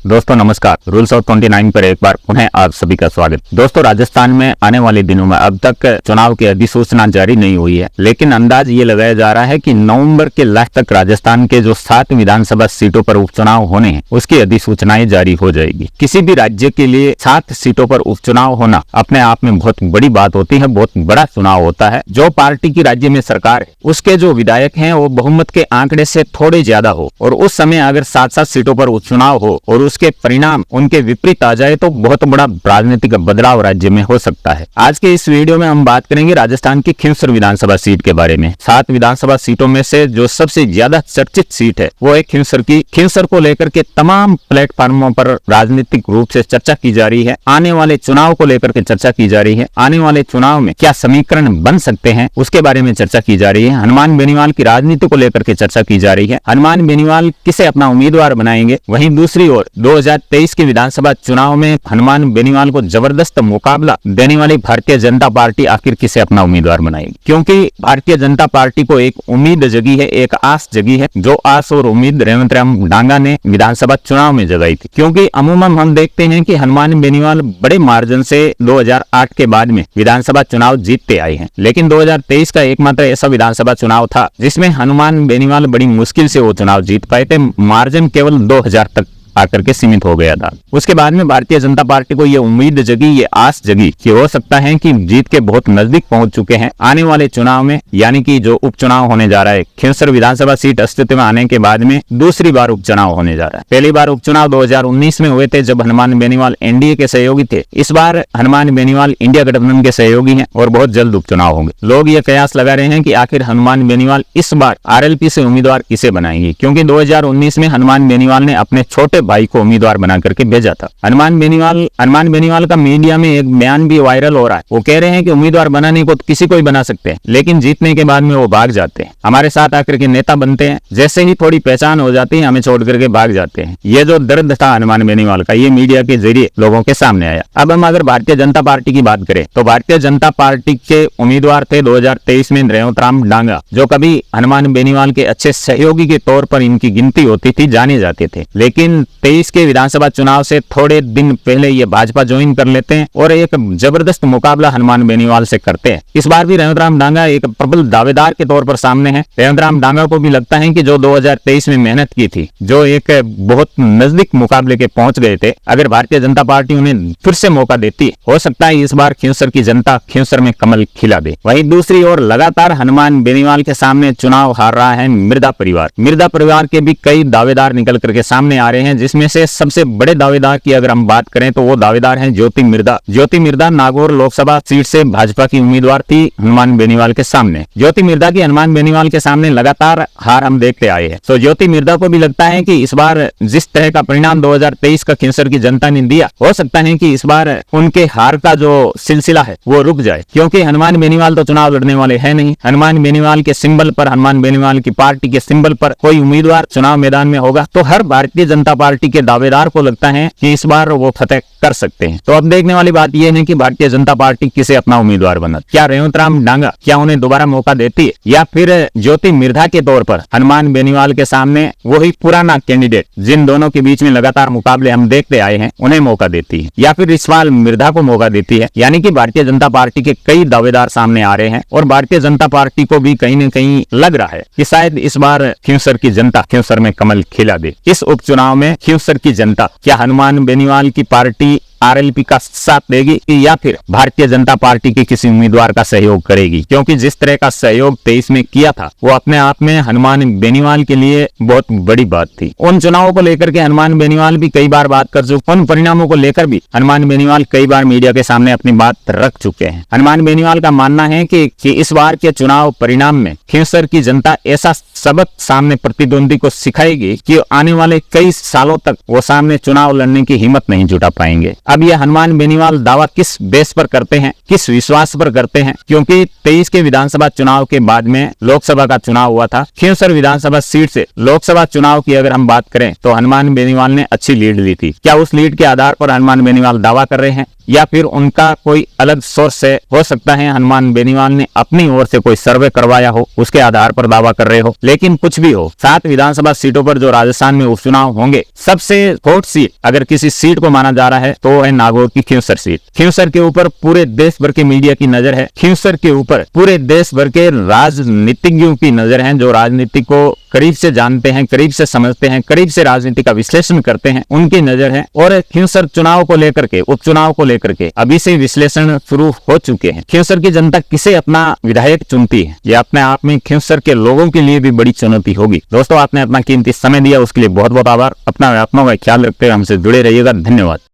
दोस्तों नमस्कार। Rules of 29 पर एक बार पुनः आप सभी का स्वागत। दोस्तों राजस्थान में आने वाले दिनों में अब तक चुनाव की अधिसूचना जारी नहीं हुई है, लेकिन अंदाज ये लगाया जा रहा है कि नवंबर के लास्ट तक राजस्थान के जो 7 विधानसभा सीटों पर उपचुनाव होने हैं उसकी अधिसूचनाएं जारी हो जाएगी। किसी भी राज्य के लिए 7 सीटों पर उपचुनाव होना अपने आप में बहुत बड़ी बात होती है, बहुत बड़ा चुनाव होता है। जो पार्टी की राज्य में सरकार है उसके जो विधायक हैं वो बहुमत के आंकड़े से थोड़े ज्यादा हो और उस समय अगर 7 सीटों पर उपचुनाव हो और उसके परिणाम उनके विपरीत आ जाए तो बहुत बड़ा राजनीतिक बदलाव राज्य में हो सकता है। आज के इस वीडियो में हम बात करेंगे राजस्थान की खींवसर विधानसभा सीट के बारे में। 7 विधानसभा सीटों में से जो सबसे ज्यादा चर्चित सीट है वो है खींवसर की। खींवसर को लेकर के तमाम प्लेटफॉर्मों पर राजनीतिक रूप से चर्चा की जा रही है। आने वाले चुनाव को लेकर के चर्चा की जा रही है। आने वाले चुनाव में क्या समीकरण बन सकते हैं उसके बारे में चर्चा की जा रही है। हनुमान बेनीवाल की राजनीति को लेकर के चर्चा की जा रही है। हनुमान बेनीवाल किसे अपना उम्मीदवार बनाएंगे। वहीं दूसरी ओर 2023 के विधानसभा चुनाव में हनुमान बेनीवाल को जबरदस्त मुकाबला देने वाली भारतीय जनता पार्टी आखिर किसे अपना उम्मीदवार बनाएगी, क्योंकि भारतीय जनता पार्टी को एक उम्मीद जगी है, एक आस जगी है। जो आस और उम्मीद रेवंत राम डांगा ने विधानसभा चुनाव में जगाई थी, क्योंकि अमूमन हम देखते हैं कि हनुमान बेनीवाल बड़े मार्जिन से 2008 के बाद में विधानसभा चुनाव जीतते आए हैं, लेकिन 2023 का एकमात्र ऐसा विधानसभा चुनाव था जिसमें हनुमान बेनीवाल बड़ी मुश्किल से वो चुनाव जीत पाए थे। मार्जिन केवल 2000 तक आकर के सीमित हो गया था। उसके बाद में भारतीय जनता पार्टी को ये उम्मीद जगी, ये आस जगी कि हो सकता है कि जीत के बहुत नजदीक पहुंच चुके हैं। आने वाले चुनाव में यानी कि जो उपचुनाव होने जा रहा है, खींवसर विधानसभा सीट अस्तित्व में आने के बाद में दूसरी बार उपचुनाव होने जा रहा है। पहली बार उपचुनाव 2019 में हुए थे जब हनुमान बेनीवाल एनडीए के सहयोगी थे। इस बार हनुमान बेनीवाल इंडिया गठबंधन के सहयोगी हैं और बहुत जल्द उपचुनाव होंगे। लोग ये कयास लगा रहे हैं कि आखिर हनुमान बेनीवाल इस बार आरएलपी से उम्मीदवार किसे बनाएंगे, क्योंकि 2019 में हनुमान बेनीवाल ने अपने छोटे भाई को उम्मीदवार बना करके भेजा था। हनुमान बेनीवाल का मीडिया में एक बयान भी वायरल हो रहा है। वो कह रहे हैं कि उम्मीदवार बनाने को किसी को ही बना सकते हैं, लेकिन जीतने के बाद में वो भाग जाते हैं, हमारे साथ आकर के नेता बनते हैं, जैसे ही थोड़ी पहचान हो जाती है हमें छोड़ करके भाग जाते हैं। ये जो दर्द था हनुमान बेनीवाल का, ये मीडिया के जरिए लोगों के सामने आया। अब हम अगर भारतीय जनता पार्टी की बात करें तो भारतीय जनता पार्टी के उम्मीदवार थे 2023 में रेवंत राम डांगा, जो कभी हनुमान बेनीवाल के अच्छे सहयोगी के तौर पर इनकी गिनती होती थी, जाने जाते थे। लेकिन 23 के विधानसभा चुनाव से थोड़े दिन पहले ये भाजपा ज्वाइन कर लेते हैं और एक जबरदस्त मुकाबला हनुमान बेनीवाल से करते हैं। इस बार भी रेवंत राम डांगा एक प्रबल दावेदार के तौर पर सामने है। रेवंत राम डांगा को भी लगता है कि जो 2023 में मेहनत की थी, जो एक बहुत नजदीक मुकाबले के पहुंच गए थे, अगर भारतीय जनता पार्टी उन्हें फिर से मौका देती हो सकता है इस बार खींवसर की जनता खींवसर में कमल खिला दे। वहीं दूसरी ओर लगातार हनुमान बेनीवाल के सामने चुनाव हार रहा है मिर्धा परिवार। मिर्धा परिवार के भी कई दावेदार निकल करके सामने आ रहे हैं, जिसमें से सबसे बड़े दावेदार की अगर हम बात करें तो वो दावेदार हैं ज्योति मिर्धा। ज्योति मिर्धा नागौर लोकसभा सीट से भाजपा की उम्मीदवार थी हनुमान बेनीवाल के सामने। ज्योति मिर्धा की हनुमान बेनीवाल के सामने लगातार हार हम देखते आए हैं। तो ज्योति मिर्धा को भी लगता है कि इस बार जिस तरह का परिणाम 2023 का खींवसर की जनता ने दिया, हो सकता है कि इस बार उनके हार का जो सिलसिला है वो रुक जाए, क्योंकि हनुमान बेनीवाल तो चुनाव लड़ने वाले है नहीं। हनुमान बेनीवाल के सिंबल पर, हनुमान बेनीवाल की पार्टी के सिंबल पर कोई उम्मीदवार चुनाव मैदान में होगा तो हर भारतीय जनता पार्टी के दावेदार को लगता है कि इस बार वो फतेह कर सकते हैं। तो अब देखने वाली बात यह है कि भारतीय जनता पार्टी किसे अपना उम्मीदवार बना। क्या रेवंत राम डांगा क्या उन्हें दोबारा मौका देती है, या फिर ज्योति मिर्धा के तौर पर हनुमान बेनीवाल के सामने वही पुराना कैंडिडेट जिन दोनों के बीच में लगातार मुकाबले हम देखते आए हैं उन्हें मौका देती है, या फिर रिसवाल मिर्धा को मौका देती है। यानी कि भारतीय जनता पार्टी के कई दावेदार सामने आ रहे हैं और भारतीय जनता पार्टी को भी कहीं न कहीं लग रहा है कि शायद इस बार खींवसर की जनता खींवसर में कमल खिला दे। इस उपचुनाव में खींवसर की जनता क्या हनुमान बेनीवाल की पार्टी आरएलपी का साथ देगी या फिर भारतीय जनता पार्टी के किसी उम्मीदवार का सहयोग करेगी, क्योंकि जिस तरह का सहयोग 23 में किया था वो अपने आप में हनुमान बेनीवाल के लिए बहुत बड़ी बात थी। उन चुनावों को लेकर के हनुमान बेनीवाल भी कई बार बात कर चुके, उन परिणामों को लेकर भी हनुमान बेनीवाल कई बार मीडिया के सामने अपनी बात रख चुके हैं। हनुमान बेनीवाल का मानना है कि इस बार के चुनाव परिणाम में खींवसर की जनता ऐसा सबक सामने प्रतिद्वंदी को सिखाएगी कि आने वाले कई सालों तक वो सामने चुनाव लड़ने की हिम्मत नहीं जुटा पाएंगे। अब ये हनुमान बेनीवाल दावा किस बेस पर करते हैं, किस विश्वास पर करते हैं, क्योंकि 23 के विधानसभा चुनाव के बाद में लोकसभा का चुनाव हुआ था। खींवसर विधानसभा सीट से लोकसभा चुनाव की अगर हम बात करें तो हनुमान बेनीवाल ने अच्छी लीड ली थी। क्या उस लीड के आधार पर हनुमान बेनीवाल दावा कर रहे हैं या फिर उनका कोई अलग सोर्स से हो सकता है हनुमान बेनीवाल ने अपनी ओर से कोई सर्वे करवाया हो, उसके आधार पर दावा कर रहे हो। लेकिन कुछ भी हो, 7 विधानसभा सीटों पर जो राजस्थान में उपचुनाव होंगे, सबसे हॉट सीट अगर किसी सीट को माना जा रहा है तो है नागौर की खींवसर सीट। खींवसर के ऊपर पूरे देश भर के मीडिया की नजर है, खींवसर के ऊपर पूरे देश भर के राजनीतिज्ञों की नजर है, जो राजनीति को करीब से जानते हैं, करीब से समझते हैं, करीब से राजनीति का विश्लेषण करते हैं, उनकी नजर है। और खींवसर चुनाव को लेकर के, उपचुनाव को लेकर के अभी से विश्लेषण शुरू हो चुके हैं। खींवसर की जनता किसे अपना विधायक चुनती है, यह अपने आप में खींवसर के लोगों के लिए भी बड़ी चुनौती होगी। दोस्तों, आपने अपना कीमती समय दिया, उसके लिए बहुत बहुत आभार। अपना ख्याल रखते हुए हमसे जुड़े रहिएगा। धन्यवाद।